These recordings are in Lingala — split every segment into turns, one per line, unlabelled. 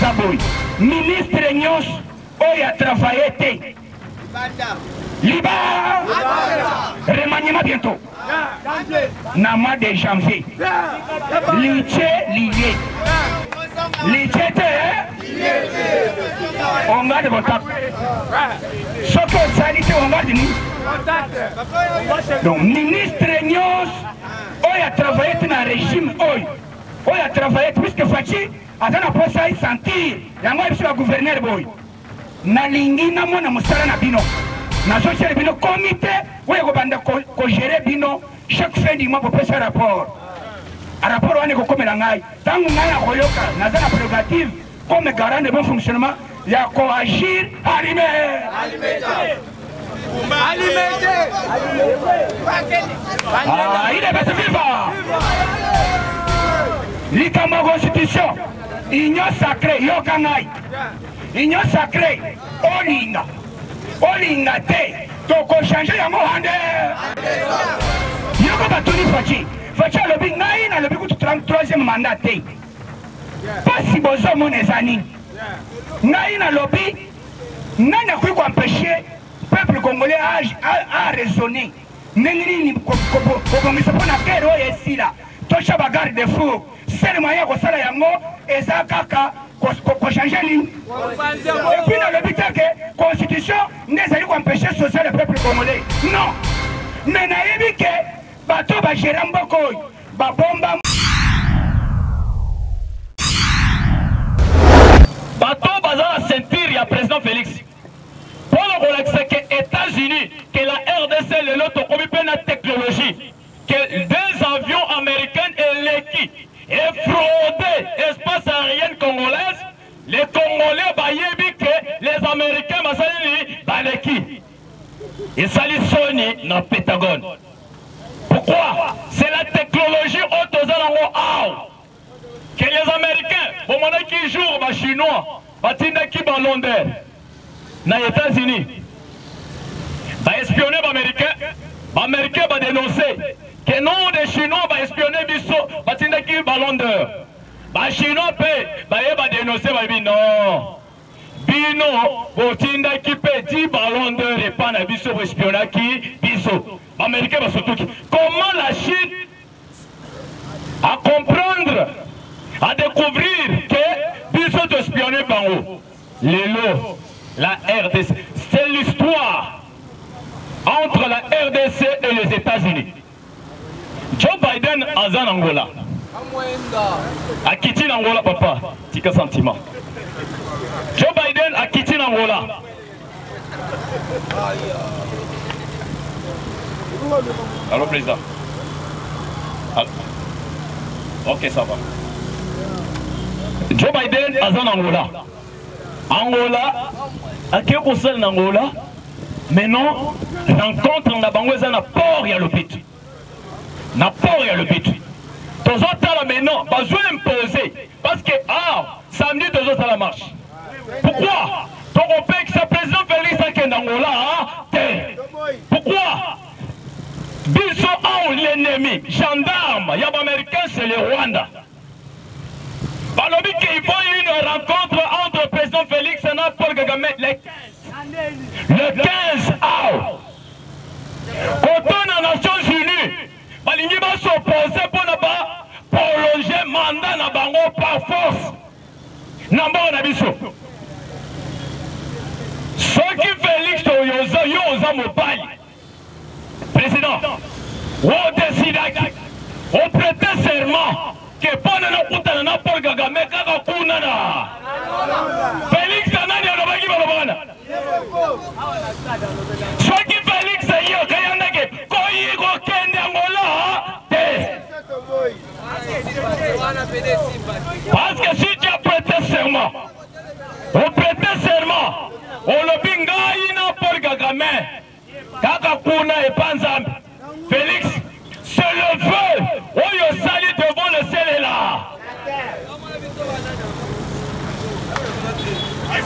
Zaboy. Ministre Nyos, Oya travaillé. Liba, remaniement bientôt. Nama de janvier. Liché, lié. Liché, on garde vos tapes. Ce que ça dit, on garde nous. Donc, ministre Nyos, Oya travaillé dans le régime, Oya travaillé, puisque Fachi, a dans la poste à y sentir. La moi, je suis le gouverneur, boy. Nalingi, namona, moussala, nabino. Nazo chez bino comité où il faut gérer bino chaque fin du mois pour faire un rapport. Un rapport où on est comme l'angai. Tant qu'on a la royoka, n'a pas la prérogative comme garant de bon fonctionnement, il y a qu'à agir, allumer. Ah, il est bien vivant. L'Ikamba Constitution, union sacrée, yokangai. Union sacrée, Olinga. Olinga te, toko changer ya mohande. Yoko batoni Fachi. Fachi a lobby, naï na lobby pour 33e mandat te. Pas si bozo mon ezani. Naï na lobby, naï na kou empêcher peuple congolais à raisonner. Nengini ni kobongisa pona kero yesila. Tosha bagarde de fou. C'est moyen ko sala yango ezakaka ko changer ligne. Et puis dans le but que la constitution n'est pas empêcher social le peuple congolais. Non. Mais naïbi que bateau va gérer un bokoy, ba bomba.
Bateau va la ceinture, il y a président Félix. Pour le relaxer que les États-Unis, que la RDC, le lot, comme la technologie, que des avions américains et l'équipe et fraudé l'espace aérien congolaise. Les Congolais bayebi que les Américains basali baleki. Et sali Sony dans le Pentagone. Pourquoi? C'est la technologie autosalango que les Américains, au moment qui jouent les Chinois, batinda qui ballon d'air. Dans les États-Unis, va espionner les Américains, les Américains vont dénoncer que non des Chinois va espionner biso, batinda qui ballon d'air. Les Chinois va dénoncer, non. Bino, botinda qui peut 10 ballons d'heure et pas na biso pour espionner qui biso. Les Américains va surtout. Comment la Chine à comprendre, à découvrir que biso d'espionner par où? L'élo, la RDC. C'est l'histoire entre la RDC et les États-Unis. Joe Biden a en Angola. A quitté Angola, papa. Tika sentiment. Joe Biden a quitté Angola. Allô, président. Allô. Ok, ça va. Joe Biden a en Angola. Angola, a qui est seul en Angola? Mais non, rencontre en Abangoza n'a pas rien le but. N'a pas rien le but. Tous autres maintenant, besoin imposer. Parce que, samedi, tous autres la marche. Pourquoi? Ton pays que sa président Félix a qu'un Angola, pourquoi? Biso a l'ennemi, gendarme, il y a des Américains, c'est le Rwanda. Balobi qu'il faut une rencontre entre le président Félix et Paul Kagame le 15 août. Quand on a Nations Unies, Balingi va s'opposer pour ne pas prolonger le mandat na bango par force. Namba on a biso. Ce qui Félix Yoza Mobali, président, on décide, on prête serment que pendant la putain na Paul Kagame kaka kunana. Félix Kanani alobaki balobana. Ce qui Félix yo kayandake koyi ko kende Angola te. Parce que si tu as prêté serment, on prête serment, on le binga ina Paul Kagame kaka kuna et panzambi. Félix, c'est le feu. Oyo sali devant le ciel là.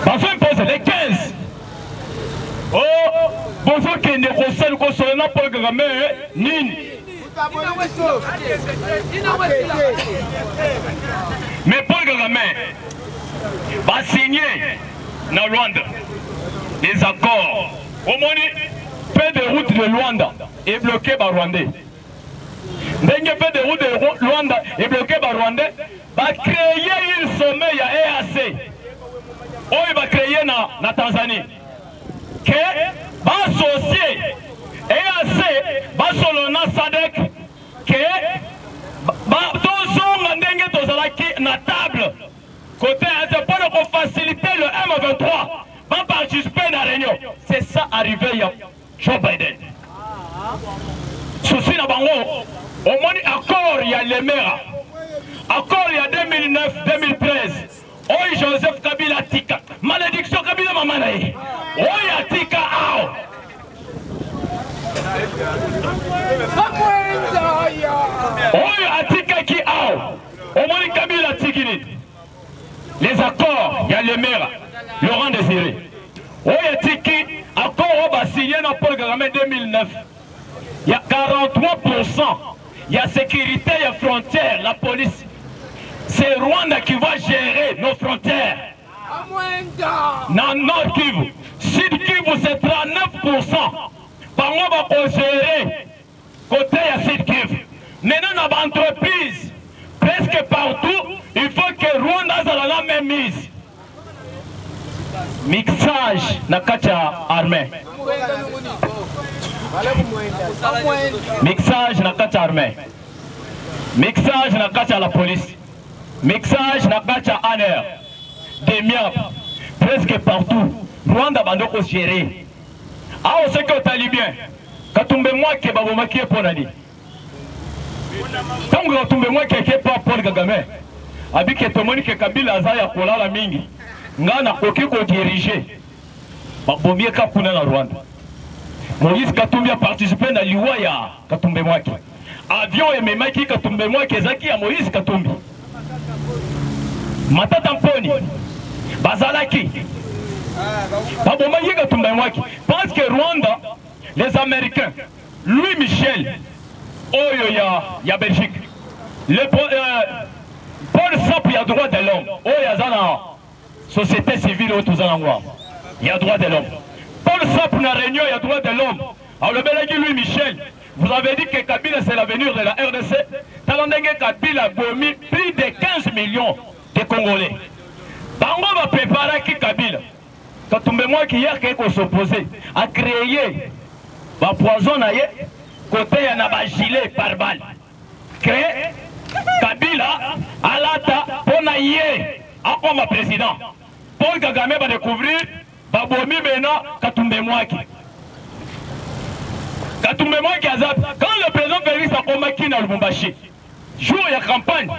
Parfois il pose les 15. Oh, bonjour qui ne concerne que sur le Paul Kagame, nini. Mais Paul Kagame, va signer dans Luanda des accords. Au moins, fait de route de Luanda est bloqué par Rwandais. Dès fait de route de Luanda est bloqué par Rwandais, va créer un sommet à EAC. Oh, il va créer na Tanzanie. Que va associer EAC, va solona SADC, que va tous ndenge tozalaki na table. Côté pour faciliter le M23, va participer à la réunion. C'est ça arrivé à Joe Biden. Souci na bango, au moins accord il y a les maires. Accord il y a 2009-2013. Oh Joseph Kabila Tika. Malédiction Kabila Mamanaï. Oh ya Tika Ao. Oh ya Tika Ki Ao. Au moins Kabila Tikini. Les accords, il y a les maires. Laurent Désiré. Oh ya Tiki. Accord on va signer dans Paul Kagame 2009. Il y a 43%. Il y a sécurité, il y a frontières, la police. C'est Rwanda qui va gérer nos frontières. Dans Nord Kivu. Sud Kivu, c'est 39%. Par mois, on va gérer côté à Sud Kivu. Maintenant, dans l'entreprise, presque partout, il faut que Rwanda soit la même mise. Mixage, Nakacha armée. Mixage, Nakacha armée. Mixage, Nakacha la police. Mixage na kacha aner des miap presque partout Rwanda bandoko géré ah on sait que talibien katumbe moi ke baboma ki ponani tango katumbe moi ke pas Paul Kagame abike tomoni ke Kabila azaya kolala mingi ngana koki ko diriger babomie kapuna na Rwanda Moïse Katumbi a participé na liwa ya katumbe moi ke avion ememaki katumbe moi ke zaki ya Moïse Katumbi Matata Mponi, Bazalaki, Babomaki Katumba-Mwaki. Parce que Rwanda, les Américains, Louis Michel, Oyo ya Belgique, Paul Sap, il y a droit de l'homme, Oyo Yazana, société civile, il y a droit de l'homme. Paul Sap, na réunion, il y a droit de l'homme. Alors le Belgique Louis Michel, vous avez dit que Kabila c'est l'avenir de la RDC. Talandenge Kabila a promis plus de 15 millions de Congolais. Bango va préparer qui Kabila. Quand on me moi qui hier qui s'opposé à créer un poison ailleurs côté il y a un gilet par balle. Créer Kabila à l'ata pour naïe à comme président. Paul Kagame va découvrir Babomi Bena Katumbe Mwaki. Katumbe Mwaki Azab. Quand le président Félix a combattu dans le Lubumbashi, jour il y a campagne.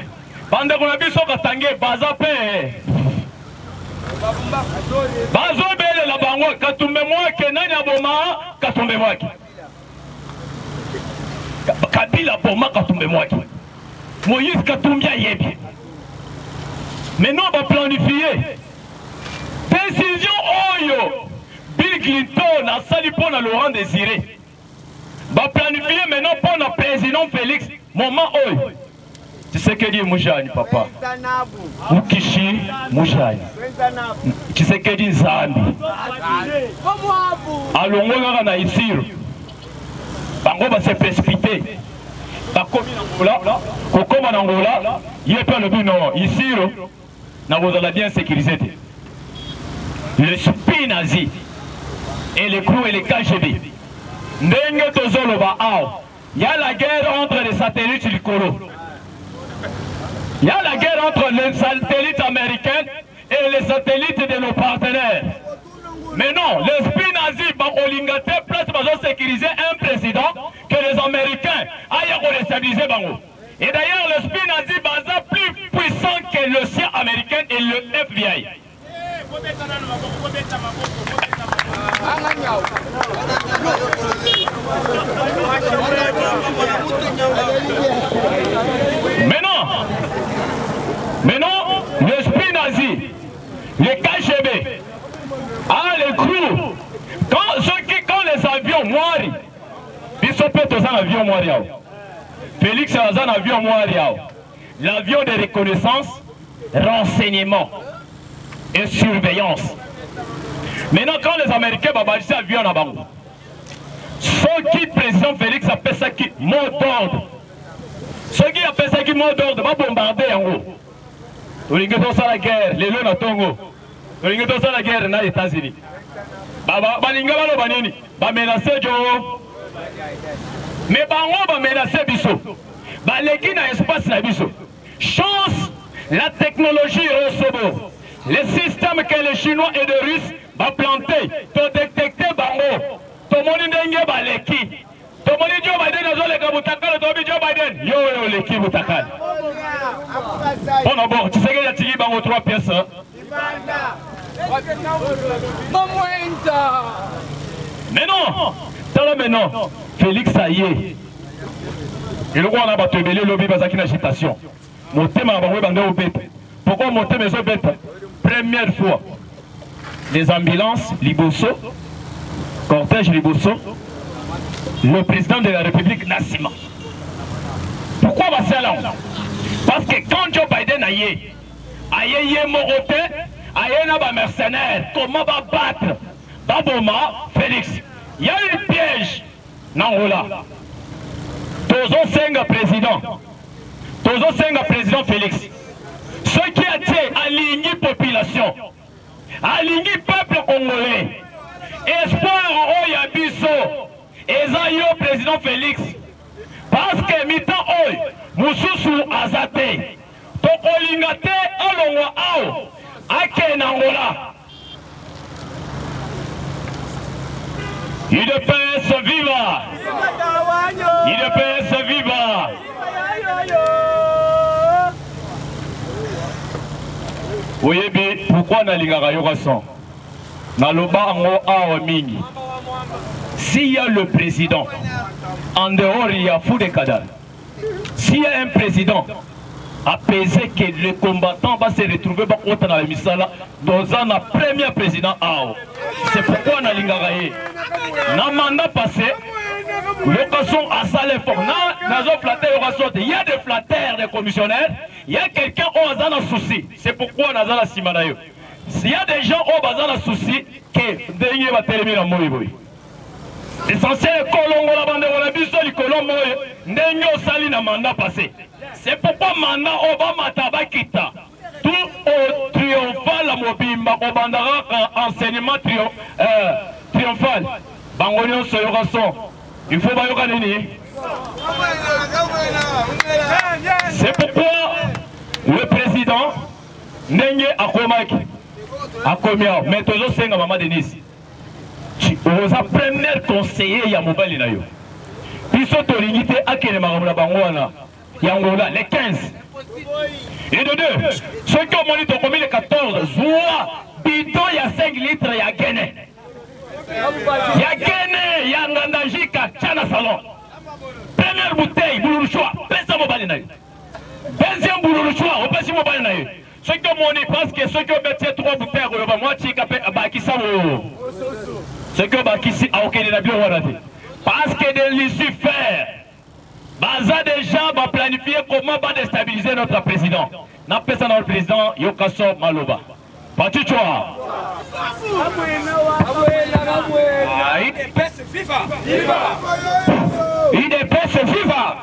Pendant qu'on a vu son Katangé, Bazapé. Bazobé la bango, Katumbe Mwaki, Nanya Boma, Katumbe Mwaki. Kabila Boma, Katumbe Mwaki. Moïse Katumbi Yebi. Maintenant on va planifier. Décision Oyo. Bill Clinton a sali pour Laurent Désiré. Va planifier maintenant pour le président Félix. Moment Oyo. Tu sais que dit Moujani, papa. Mukishi Moujani. Tu sais que dit Zambi. Alors on va ici. On va se précipiter. Comme en Angola, il n'y a pas le but non. Ici, on va bien sécuriser. Le SPI nazi et les crews et les KGB. Il y a la guerre entre les satellites du Coro. Il y a la guerre entre les satellites américains et les satellites de nos partenaires. Mais non, l'esprit nazi va sécuriser un président que les Américains aillent stabiliser. Et d'ailleurs, l'esprit nazi va plus puissant que le sien américain et le FBI. Maintenant, l'esprit nazi, les KGB, les crews, quand les avions moirent, ils sont peut-être dans un avion moiré. Félix est dans un avion moiré. L'avion de reconnaissance, renseignement. et surveillance. Maintenant, quand les Américains vont bâtir avion à Bango, ceux qui président Félix appelle ça qui mot d'ordre. Ceux qui appellent ça qui mot d'ordre, va bombarder en haut. Tout le monde la guerre, les lions à Tongo. Tout le monde la guerre dans les États-Unis. Balinga va banini, va menacer Joe. Mais Bango va menacer Bisso. Baleki na espace na Bisso. Chance, la technologie est au sommet. Le système que les Chinois et les Russes vont planter pour détecter Bango. Tout le monde est baleki. Tout le monde est Joe Biden, Joe Biden. Yo, l'équipe Boutakal. Bon, d'abord, tu sais qu'il y a tiré Bango 3 pièces. Mais non, maintenant, Félix, ça y est. Et le roi a battu le lobby parce qu'il y a une agitation. Mon thème a battu le bête. Pourquoi mon thème est bête? Première fois, les ambulances, Liboso, cortège Liboso, le président de la République, Nassima. Pourquoi va ça là? Parce que quand Joe Biden a yé Moroté, a yé n'a pas mercenaire, comment va battre Baboma, Félix? Il y a un piège. Non, là. Tozo Senga président. Tozo Senga président Félix. Ce qui a été aligné population, aligné peuple congolais, espoir au Yabiso, et Zayo président Félix. Parce que mi-temps, Moussousou Azate, Tokolingate, Alonwa Ao, Ake Nangola. UDPS viva! UDPS viva! Oui, mais pourquoi Nalingara Yorasan? Naloba Ango Awa Mingi. S'il y a le président, en dehors il y a fou de cadavres. S'il y a un président apaisé que les combattants vont se retrouver dans la misala dans un premier président Ao. C'est pourquoi on a l'ingaraye. Dans le mandat passé, l'occasion a salé fort. Il y a des flatteurs, des commissionnaires. Il y a quelqu'un qui a un souci. C'est pourquoi on a la simanayo. S'il y a des gens qui ont un souci, que Dengue va terminer en Moïboui. L'essentiel est que la bande de la biso, le colon Moï, Dengue au sali dans le mandat passé. C'est pourquoi maintenant Obama Tabakita, tout au triomphal à Mobimba, au bandara enseignement triomphal. Bangonion Soyorason, il faut pas y aller. C'est pourquoi le président Nengue Akomaki, Akomia, mais toujours c'est Maman Denise. Vous êtes premier conseiller Yamobali Nayo. Puis surtout l'unité à Kenemara Bangwana. Yangola, les 15. Et de deux, ceux qui ont monité comme les 14, Zoua, bidon, il y a 5 litres, il y a Guéné. Il y a Guéné, il y a Ngandajika, Tchana Salon. Première bouteille, Boulouchoua, Pessa Mobalinaï. Deuxième Boulouchoua, on passe Mobalinaï. Ceux qui ont monité, parce que ceux qui ont bêté 3 bouteilles, on va moi, Bakissamo. Ceux qui ont Bakissi, à aucun des avions, parce que de Lucifer. Baza déjà va planifier comment va déstabiliser notre président. N'a pas ça dans le président Yokaso Maloba. Patichoa.
IDPS viva!
IDPS viva!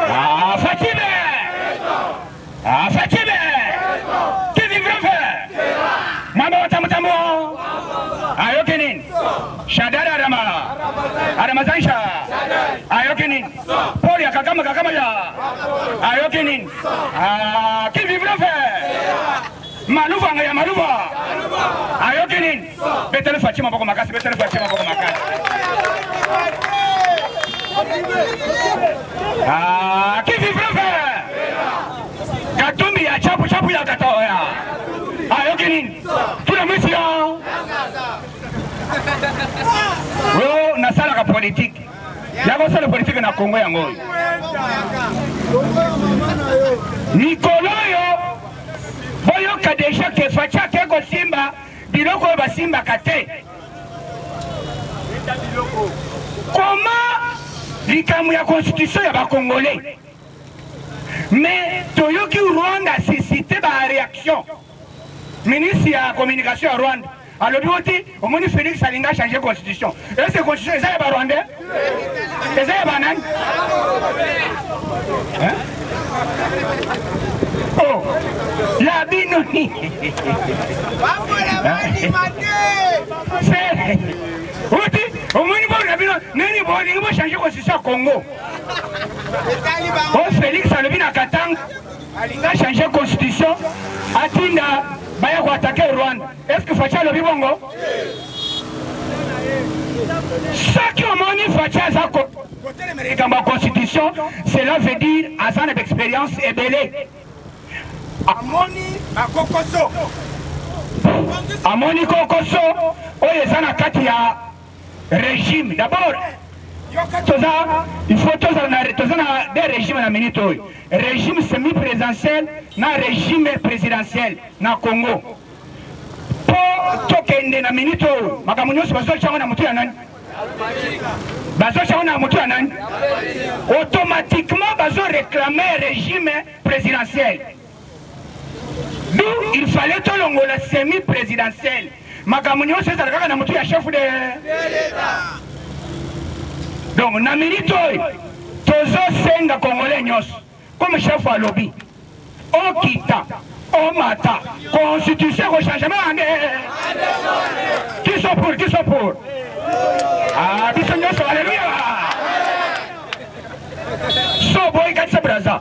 Ah, Fatime! Ah, Fatime! Qui vivra faire? Mama Tamutamo! Ayokenin! Shadara Adama! Adamazansha! Ayokenin! Paul Yakakama Kakamaya! Ayokenin! Ah, qui vivra faire? Malouva Ngaya Malouva! Ayokenin! Betel Fatima Bokomakas, Betel Fatima Bokomakas! Ah, qui vivra faire? Katumbi ya Chapu Chapu ya Katoya! Ayokenin! Tout le mission! Oh, na sala ka politique. Yako sala politique na Congo yango. Nikoloyo boyo ka deja ke facha ke ko Simba biloko ba Simba kate. Comment likamu ya constitution ya ba Congolais. Mais toyoki Rwanda suscité ba réaction.
ministre ya communication à Rwanda. Alors, au moins, Félix Salinga a changé la constitution. Et cette constitution, c'est ça, Rwandais? C'est ça, Banan? Oh, la binoni. C'est. Au moins, il faut changer la constitution au Congo. Oh, Félix Salinga Katang a changé la constitution. Atinda. Baya ko attaquer Rwanda. Est-ce que Facha le bibongo? Ce qui ont moni Facha ça côté la constitution, cela veut dire à une expérience et belé. Amoni akokoso. Amoni kokoso, oye sana kati ya régime. D'abord, il faut des régimes à minute. Régime semi-présidentiel, na régime présidentiel na Congo. Pour tokende na minute, makamunyo bazo chango na mutu ya nani? Bazo chango na mutu ya nani? Automatiquement bazo réclamer régime présidentiel. D'où il fallait tout le semi-présidentiel. Makamunyo c'est ça na mutu ya chef de l'État. Donc, na minute, tozo senga congolais nyos, comme chef à lobby. On quitta, on mata, constitution au changement. Qui sont pour? Ah, qui sont nyos, alléluia. So boy gatsa braza.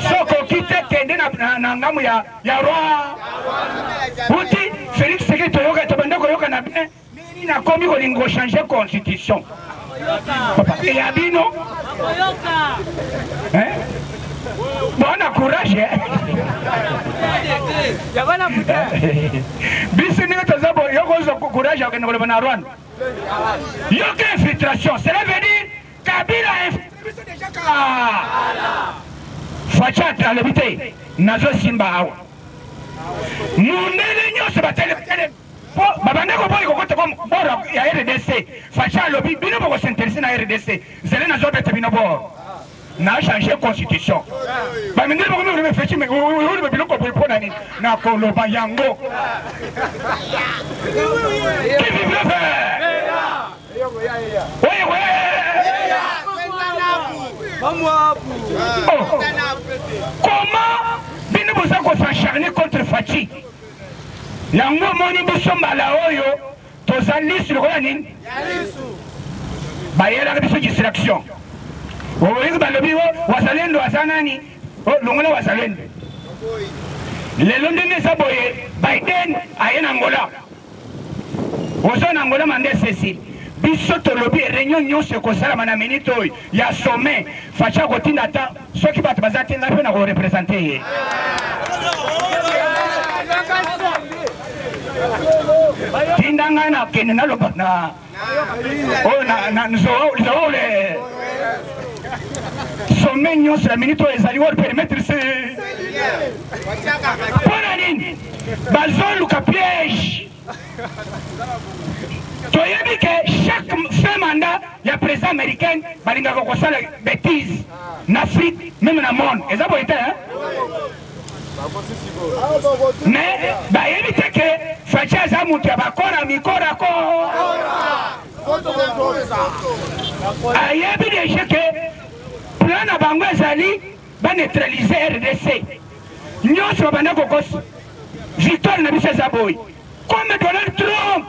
So ko quitte kende na ngamu ya roi. Uti Félix Tshisekedi toyoka tobanda ko yoka na bien. Nini na komi ko lingo changer constitution. Et Abino, bon courage. Il y a aucune infiltration. Cela veut dire Kabila a infiltré déjà. Fachat à l'habité. Nazo Simba. Nous ne pas Babandeko boy ko comme bora ya RDC facha lobby bino ko s'intéresser na RDC zele na zobe tebino bo na changer constitution ba mindele ko me fechi me o be bilo ko po na ni na ko lo ba yango qui vive le fait oui comment bino bosa ko s'acharner contre Fachi? Yango moni biso mbala oyo tozali sur la nini bayela biso distraction oyo balobi wazalendo wazanani longola wazalendo lelo ndenge saboye Biden ayena Angola ozona Angola mande Cécile biso tolobi réunion nyonso ekosala na minute oyo ya sommet facha kotinda ta soki bato bazatenga mpe na ko représenter ye Tindanga na kene na loba na na nzole sommet nyonso la minute ezali wa permettre c'est pona nini bazoluka piège toyebi que chaque fin mandat ya président américain balingaka kosala bêtise en Afrique même na monde eza boyete hein. Mais évitez que Facha Zamuti abakora mikora ko ayebi déjà que plan na bango ezali ba neutraliser RDC nyonso bana kokos victoire na biso zaboy comme Donald Trump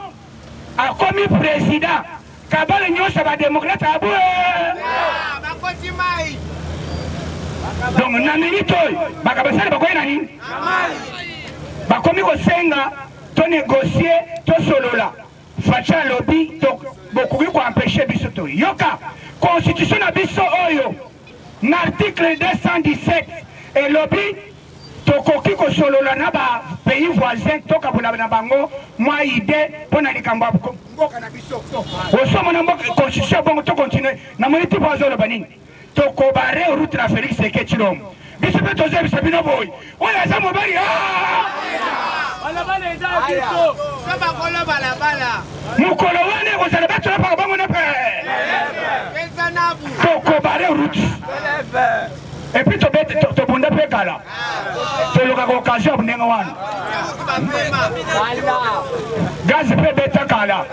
a commis président kabale nyonso ba démocrate abou bakoti mai. Donc, na minute, bakabasala bakoye na nini? Bakomi kosenga to négocier to solola. Facha lobby to bokuki ko empêcher biso to. Yoka constitution na biso oyo. L'article 217 et lobby to koki ko solola na ba pays voisins to kabula na bango moi idée pona likamba mboka na biso. Osomo na mboka constitution bongo to continuer na moniti bazolo banini. Toko bare route na Félix Sekechilom. Biso pe toze biso bino boy. Oya za mobali bala bala eza biso. Saba kolo bala bala. Mukolo wane ko sala bato na bango na pe. Pesa nabu. Toko bare route. Et puis to bunda pe kala. tolokaka occasion ya ndenge wana gaz mpe betakala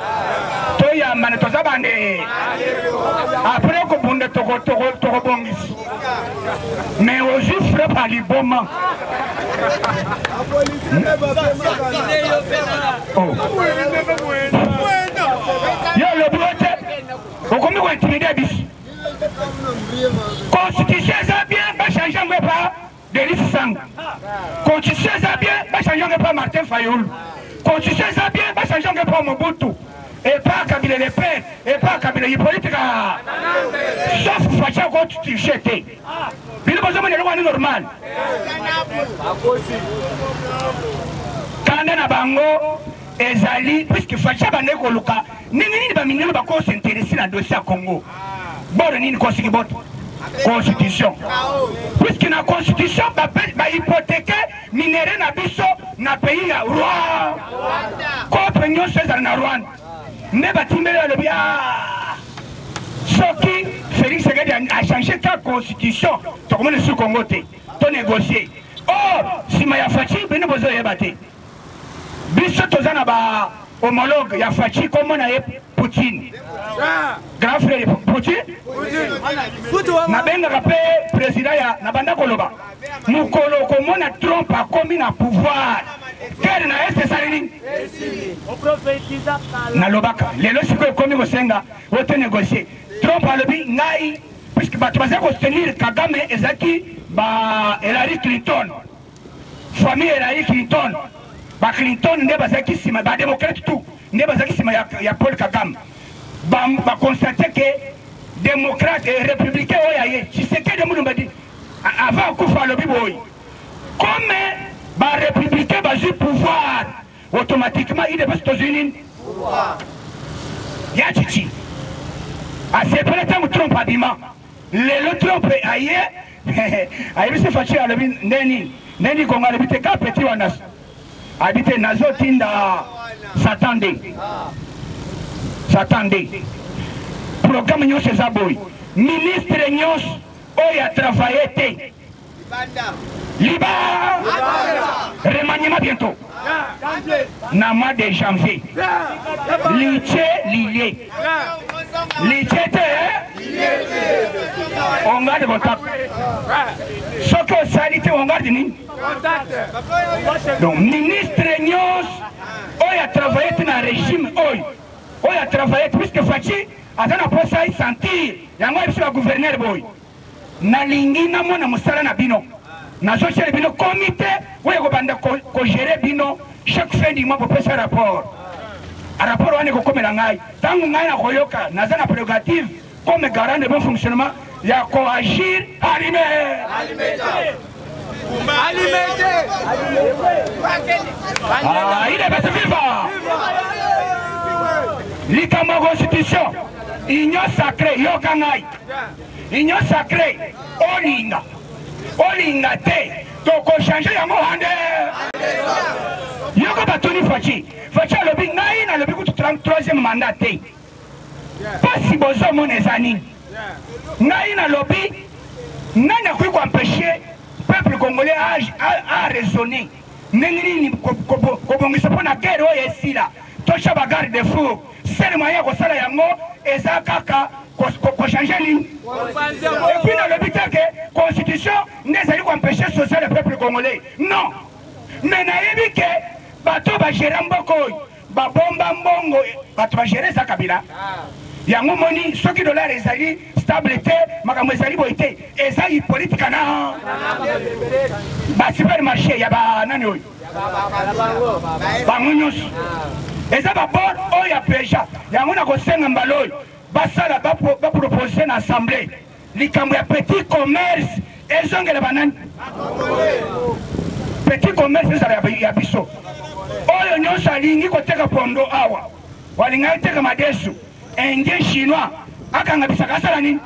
toyambana toza bande apres kobunda tokobongisi mais ozwi frappe à liboma yo lobi ote okomi kointimide biso constitution eza bien bachange yango epa Denis Sango constitution eza bien bachange yango epa Martin Fayulu constitution eza bien bachange yango epa Mobutu epa Kabila le père epa Kabila yipolitika sauf facha constitution te bino bozomona eloko wani normal kanda na bango ezali puisque facha bande koluka nini baminelo bakosinteresi na dossier ya Congo boro nini kosiki boto constitution puisque na constitution bahypothèque minere na biso na pays ya Rwanda kopre nyonso ezala na Rwanda nde batimbeli alobi soki Félix Tshisekedi a changé ta constitution tokomona sur Congo te to négocier nsima ya faci bino bozoyeba te biso toza na ba homologue ya faci komona ye Poutine grand frère Poutine nabengaka mpe président ya nabanda koloba mokolo komona Trump akomi na pouvoir kere na este esali nini nalobaka lelo sikoyo ekomi kosenga ote négocier Trump alobi ngai puisque bato baza kostenir Kagame ezalaki ba Hillary Clinton famille Hillary Clinton ba Clinton nde bazalaki nsima badémocrate tout nde bazalaki nsima ya Paul Kagame baconstate ke démocrate et républicain oyo aye Tshisekedi mulumba di avant akufa alobi boyi comme barépublicain bazwi pouvoir automatiquement ide basi tozwi nini ya chichi asepele ntango Trump abima lelo Trump aye ayebisi faci alobi ndeni kongo alobi te ka peti wana abi te nazotinda Satan nde programme nyonso eza boyi ministre nyonso oyo atravaille te liba remaniement bientôt na mois de janvier lilie te on garde contact soki osali te on garde nini donc ministre nyonso oyo atravaille te na régime oyo atravaille te puisque faci aza na posa sentir yango yebiso ba gouverneur boyi nalingi namona mosala na bino nazosala bino comité oyo kobanda kogere bino chaque fin du mois kopesa rapport wana ekokomela ngai ntango ngai nakoyoka naza na prérogative comme garant de bon fonctionnement ya koagir ide basi viva likambo ya constitution union sacré yoka ngai union sacré olinga te tokochange yango hande yoko batoni faci alobi ngai nalobi kutu 33e mandat te pasi bozomona eza nini ngai nalobi ngai nakoki koempêche peuple congolais a raisonner ndenge nini kobongisa mpo na guerre oyo esila tosha bagarde de fou sele moyen ya kosala yango eza kaka kochange nini epuis nalobi te ke constitution nde ezali koempêche social le peuple congolais non mais nayebi ke bato bagere mboka oyo babomba mbongo bato bagere eza Kabila yango moni soki dollar ezali stable te makambo ezali boye te eza politika na basupermarché ya banani oyo bango nyonso eza babor oyo ya peja yango na kosenga mbala oyo basala bapropose na assemblée likambo ya petit commerce ezongela banani petit commerce ezala ya biso oyo nyonso alingi koteka pondo awa walingi ateka madesu indien chinois akanga bisaka asala nini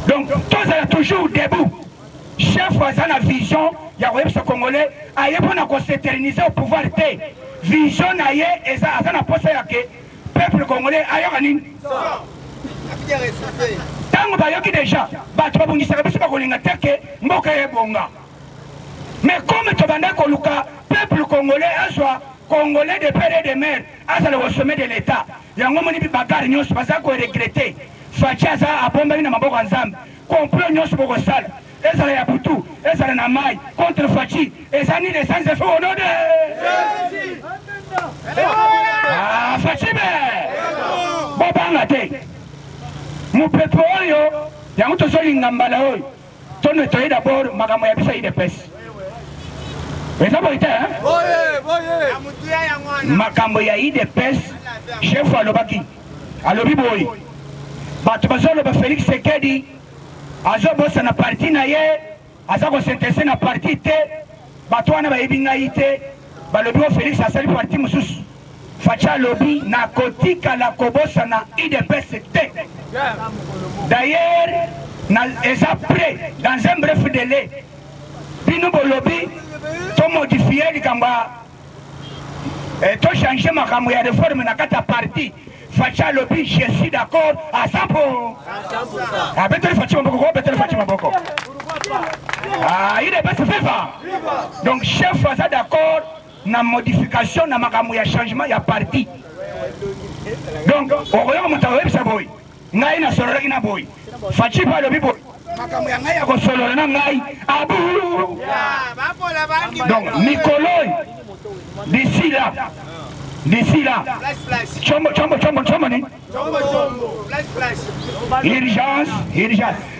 donc tozala toujours debout chef aza na vision ya koyebisa congolais aye mpona koséternize au pouvoir te vision na ye aza na posa yake peuple congolais ayoka nini ntango bayoki deja bato babongisaka biso bakolinga te ke mboka ebonga Mais comme tu vas dire que le peuple congolais soit congolais de père et de mère, au sommet de l'État, il y a un moment où il y a regretter. Fachaza a bombé dans ma boca ensemble. Complot nous sur le sale. Et ça a Boutou, et ça a Maï, contre Fachi, et ça a mis des sens de feu au nom de Jésus. Ah, Fachi, bon, bangate. Mon peuple, il y a un autre sol ingambala. Ton nettoyer d'abord, ma gamme a bissé de peste. Mais ça va être, hein? Ma gamme a eu des pestes, chef à l'obaki, à l'obiboy. Batubazolo ba Félix Sekedi, azo bossa na parti na ye, aza ko sentence na parti te, batwana ba ibinga ite, ba lobi o Félix asali parti mususu. Facha lobi na kotika la kobosa na IDPS te. D'ailleurs, ils ont pris dans un bref délai. Puis nous, lobby, tout modifié, tout changé ma caméra de réforme dans la partie. Facha lobby, je suis d'accord à 100%. Ah, peut-être Facha Maboko, peut-être Facha Maboko. Ah, il est pas fait ça. Donc, chef faisait d'accord dans la modification, dans ma caméra changement, il y a parti. Donc, on regarde mon travail, ça boy. Ngai na solo ina boy. Fachi pa lobi boy. Makambo ya ngai ko solo na ngai abu. Donc Nicoloi d'ici là. Chombo ni. Urgence.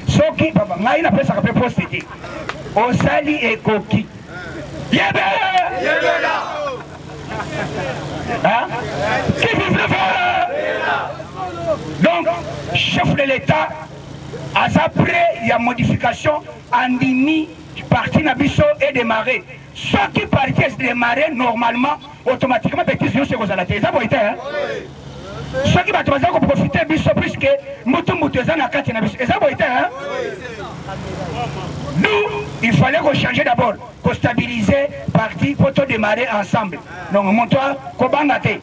Soki papa ngai na pesa ka pe poster. Osali ekoki. Yebe là. Hein? Qui veut le faire? Donc, chef de l'État, après il y a modification, Andini, parti Nabiso est démarré. Ceux qui partent démarrer normalement, automatiquement, ils sont sur la télé. Ça va être, hein? Ceux qui vont profiter Biso puisque Moutoumoutouzan a 4 Nabiso. Ça va être, hein? Nous, il fallait qu'on change d'abord, qu'on stabiliser parti pour tout démarrer ensemble. Donc, montre-toi, Kobangate.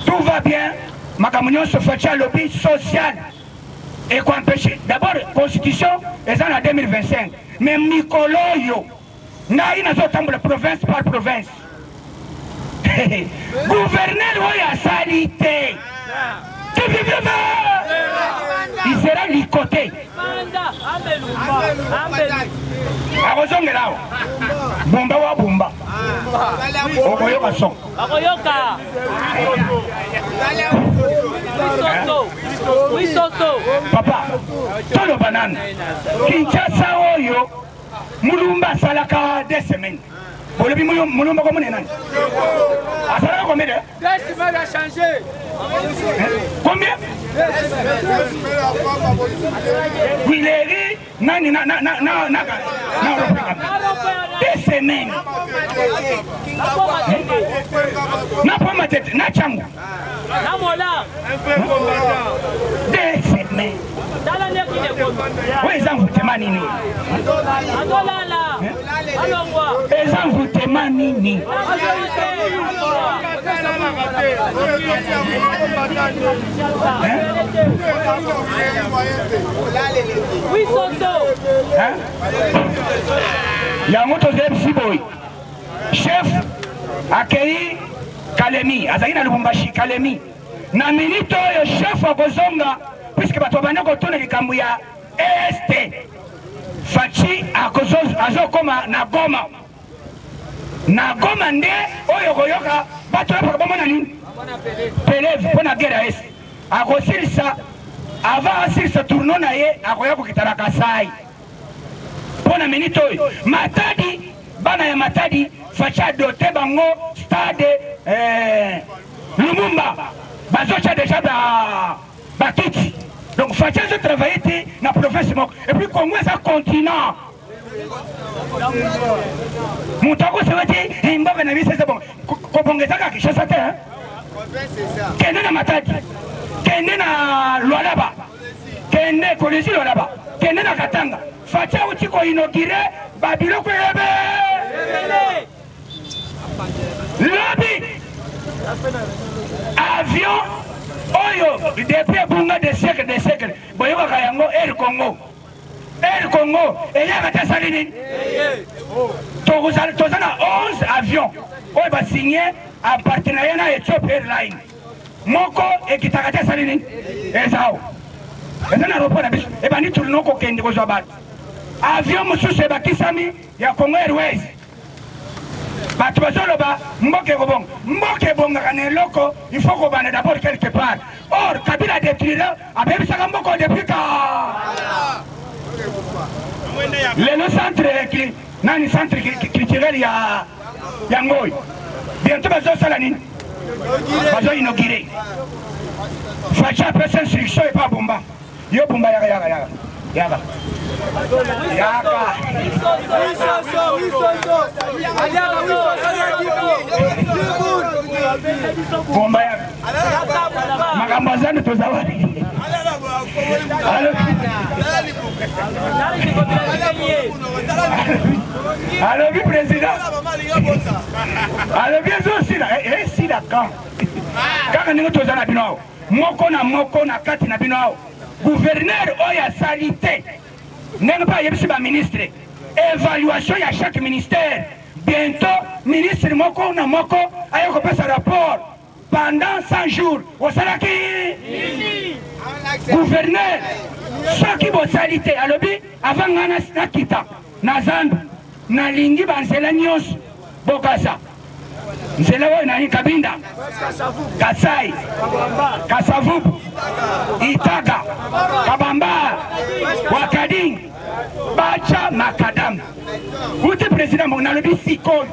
Tout va bien. Makamunion se fait un lobby social et qu'on empêche. D'abord, la constitution est en 2025. Mais Mikoloyo, n'a pas province par province. Gouverneur, il a salité. Il sera licoté. Bomba wa bomba. Okoyoka son. Papa, tolo banane. Kinshasa oyo mulumba salaka 2 semaines. Olobi mulumba ko munena. Asala combien de? 2 semaines a changé. Combien? 2 semaines. Na pas ma tête, na changu. Na mola. 2 semaines. Oui, ils en foutent manini. Ils en foutent manini. Oui, Soso. Il y a un autre boy. Chef accueilli Kalemi, Azaïna Lubumbashi, Kalemi. Na minute le chef a Bozonga, puisque Batobana Kotone Likambuya, Este. Fachi a Azokoma Nagoma. Nagoma nde, Oyo Goyoka, Batoya Pabamana Nini. Peleve, pour la guerre à Est. A Gosirisa, avant Asirisa tournon na ye, a Goyako Kitarakasai. Pour la minute, Matadi, Bana ya Matadi, Facha doté bango, stade, Lumumba, Bazocha déjà Batouti. Donc Facha se travailler dans la province. Et puis Congo c'est un continent. Moutako ça veut dire, il m'a vendu c'est bon. Kobongeza Kinshasa te hein. Kende na Matadi, kende na Lualaba, kende Kolisi Lualaba, kende na Katanga. Facha uti ko inauguré Babiloko yebe. Lobby. Avion Oyo depuis Bunga des siècles. Boyoka Kayango Air Congo. Air Congo, et il y a Saline. Toza na 11 avions. On va signer un partenariat avec Ethiopia Airlines. Moko et qui t'a Saline. Et ça. Et ça n'a pas de but. Et bien, nous tournons au Kenya. Avion, monsieur Sebakisami, il y a Congo Airways. Bato bazoloba mboke bobong mboke bonga kana loko il faut qu'on bande d'abord quelque part. Or Kabila détruire abebi saka mboko depuis ka le centre qui nani centre culturel ya Ngoy bientôt bazo sala nini bazo inauguré facha pesa instruction et pas bomba yo bomba yaga bomba ya magambazani tozawadi alors bi président alors bien aussi là si la quand ningo tozana bino moko na kati na bino gouverneur oya salité n'est pas yebisiba ministre évaluation ya chaque ministère bientôt ministre moko na moko ayoko pesa rapport pendant 100 jours au salaki gouverneur ceux qui vont salité alobi avant ngana nakita na zandu na lingi banzela nyos bokasa nzela oyo nani Kabinda Kasai Kasavubu Itaga Kabamba Wakading Bacha Makadam. Vous êtes président, mon alobi Sikon.